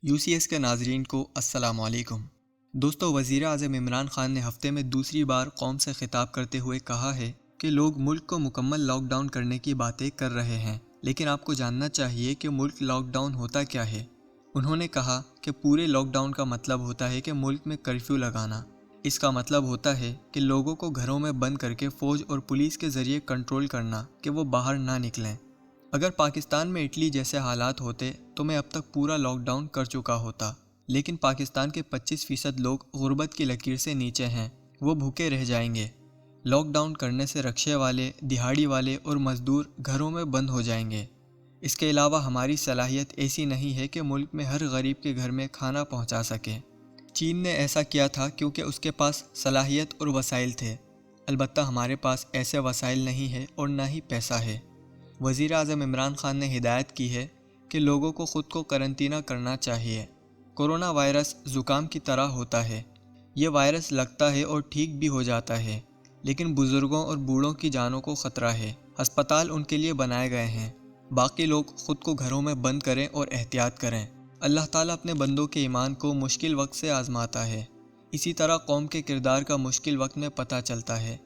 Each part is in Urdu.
UCS کے ناظرین کو السلام علیکم۔ دوستو، وزیر اعظم عمران خان نے ہفتے میں دوسری بار قوم سے خطاب کرتے ہوئے کہا ہے کہ لوگ ملک کو مکمل لاک ڈاؤن کرنے کی باتیں کر رہے ہیں، لیکن آپ کو جاننا چاہیے کہ ملک لاک ڈاؤن ہوتا کیا ہے۔ انہوں نے کہا کہ پورے لاک ڈاؤن کا مطلب ہوتا ہے کہ ملک میں کرفیو لگانا۔ اس کا مطلب ہوتا ہے کہ لوگوں کو گھروں میں بند کر کے فوج اور پولیس کے ذریعے کنٹرول کرنا کہ وہ باہر نہ نکلیں۔ اگر پاکستان میں اٹلی جیسے حالات ہوتے تو میں اب تک پورا لاک ڈاؤن کر چکا ہوتا، لیکن پاکستان کے 25% لوگ غربت کی لکیر سے نیچے ہیں، وہ بھوکے رہ جائیں گے۔ لاک ڈاؤن کرنے سے رکشے والے، دہاڑی والے اور مزدور گھروں میں بند ہو جائیں گے۔ اس کے علاوہ ہماری صلاحیت ایسی نہیں ہے کہ ملک میں ہر غریب کے گھر میں کھانا پہنچا سکیں۔ چین نے ایسا کیا تھا کیونکہ اس کے پاس صلاحیت اور وسائل تھے، البتہ ہمارے پاس ایسے وسائل نہیں ہے اور نہ ہی پیسہ ہے۔ وزیر اعظم عمران خان نے ہدایت کی ہے کہ لوگوں کو خود کو قرنطینہ کرنا چاہیے۔ کورونا وائرس زکام کی طرح ہوتا ہے۔ یہ وائرس لگتا ہے اور ٹھیک بھی ہو جاتا ہے، لیکن بزرگوں اور بوڑھوں کی جانوں کو خطرہ ہے۔ ہسپتال ان کے لیے بنائے گئے ہیں۔ باقی لوگ خود کو گھروں میں بند کریں اور احتیاط کریں۔ اللہ تعالیٰ اپنے بندوں کے ایمان کو مشکل وقت سے آزماتا ہے۔ اسی طرح قوم کے کردار کا مشکل وقت میں پتہ چلتا ہے۔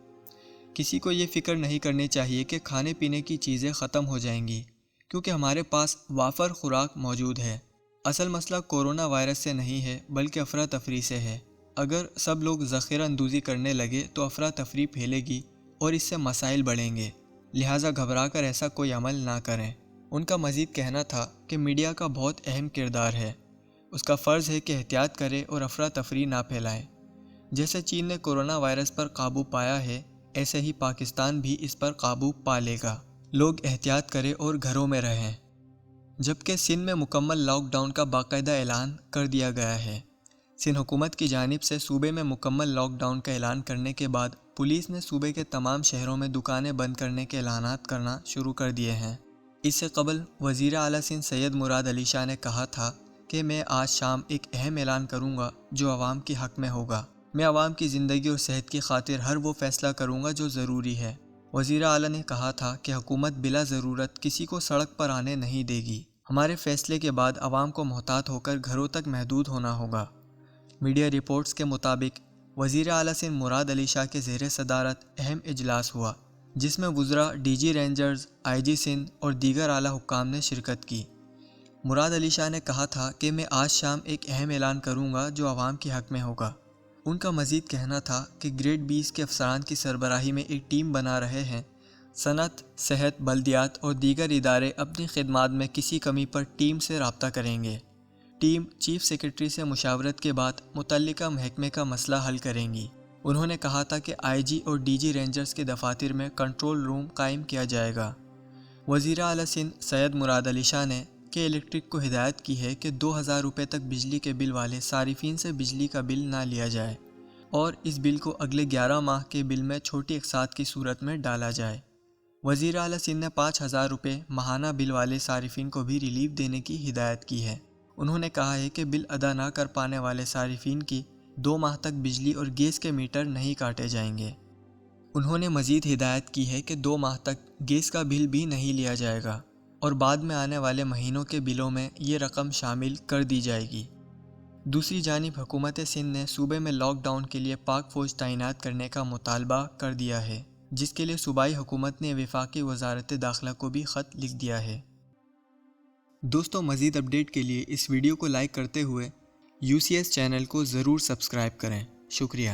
کسی کو یہ فکر نہیں کرنی چاہیے کہ کھانے پینے کی چیزیں ختم ہو جائیں گی، کیونکہ ہمارے پاس وافر خوراک موجود ہے۔ اصل مسئلہ کورونا وائرس سے نہیں ہے بلکہ افراتفری سے ہے۔ اگر سب لوگ ذخیرہ اندوزی کرنے لگے تو افراتفری پھیلے گی اور اس سے مسائل بڑھیں گے، لہٰذا گھبرا کر ایسا کوئی عمل نہ کریں۔ ان کا مزید کہنا تھا کہ میڈیا کا بہت اہم کردار ہے، اس کا فرض ہے کہ احتیاط کرے اور افراتفری نہ پھیلائے۔ جیسے چین نے کورونا وائرس پر قابو پایا ہے، ایسے ہی پاکستان بھی اس پر قابو پا لے گا۔ لوگ احتیاط کریں اور گھروں میں رہیں۔ جبکہ سندھ میں مکمل لاک ڈاؤن کا باقاعدہ اعلان کر دیا گیا ہے۔ سندھ حکومت کی جانب سے صوبے میں مکمل لاک ڈاؤن کا اعلان کرنے کے بعد پولیس نے صوبے کے تمام شہروں میں دکانیں بند کرنے کے اعلانات کرنا شروع کر دیے ہیں۔ اس سے قبل وزیر اعلیٰ سندھ سید مراد علی شاہ نے کہا تھا کہ میں آج شام ایک اہم اعلان کروں گا جو عوام کے حق میں ہوگا۔ میں عوام کی زندگی اور صحت کی خاطر ہر وہ فیصلہ کروں گا جو ضروری ہے۔ وزیر اعلیٰ نے کہا تھا کہ حکومت بلا ضرورت کسی کو سڑک پر آنے نہیں دے گی۔ ہمارے فیصلے کے بعد عوام کو محتاط ہو کر گھروں تک محدود ہونا ہوگا۔ میڈیا رپورٹس کے مطابق وزیر اعلیٰ سندھ مراد علی شاہ کے زیر صدارت اہم اجلاس ہوا، جس میں وزراء، DG رینجرز، IG سندھ اور دیگر اعلیٰ حکام نے شرکت کی۔ مراد علی شاہ نے کہا تھا کہ میں آج شام ایک اہم اعلان کروں گا جو عوام کے حق میں ہوگا۔ ان کا مزید کہنا تھا کہ گریڈ 20 کے افسران کی سربراہی میں ایک ٹیم بنا رہے ہیں۔ صنعت، صحت، بلدیات اور دیگر ادارے اپنی خدمات میں کسی کمی پر ٹیم سے رابطہ کریں گے۔ ٹیم چیف سیکرٹری سے مشاورت کے بعد متعلقہ محکمے کا مسئلہ حل کریں گی۔ انہوں نے کہا تھا کہ IG اور DG رینجرز کے دفاتر میں کنٹرول روم قائم کیا جائے گا۔ وزیر اعلیٰ سندھ سید مراد علی شاہ نے الیکٹرک کو ہدایت کی ہے کہ 2000 روپے تک بجلی کے بل والے صارفین سے بجلی کا بل نہ لیا جائے اور اس بل کو اگلے 11 ماہ کے بل میں چھوٹی اقساط کی صورت میں ڈالا جائے۔ وزیر اعلیٰ سندھ نے 5000 روپے ماہانہ بل والے صارفین کو بھی ریلیف دینے کی ہدایت کی ہے۔ انہوں نے کہا ہے کہ بل ادا نہ کر پانے والے صارفین کی 2 ماہ تک بجلی اور گیس کے میٹر نہیں کاٹے جائیں گے۔ انہوں نے مزید ہدایت کی ہے کہ 2 ماہ تک گیس کا بل بھی نہیں لیا جائے گا اور بعد میں آنے والے مہینوں کے بلوں میں یہ رقم شامل کر دی جائے گی۔ دوسری جانب حکومت سندھ نے صوبے میں لاک ڈاؤن کے لیے پاک فوج تعینات کرنے کا مطالبہ کر دیا ہے، جس کے لیے صوبائی حکومت نے وفاقی وزارت داخلہ کو بھی خط لکھ دیا ہے۔ دوستوں، مزید اپڈیٹ کے لیے اس ویڈیو کو لائک کرتے ہوئے UCS چینل کو ضرور سبسکرائب کریں۔ شکریہ۔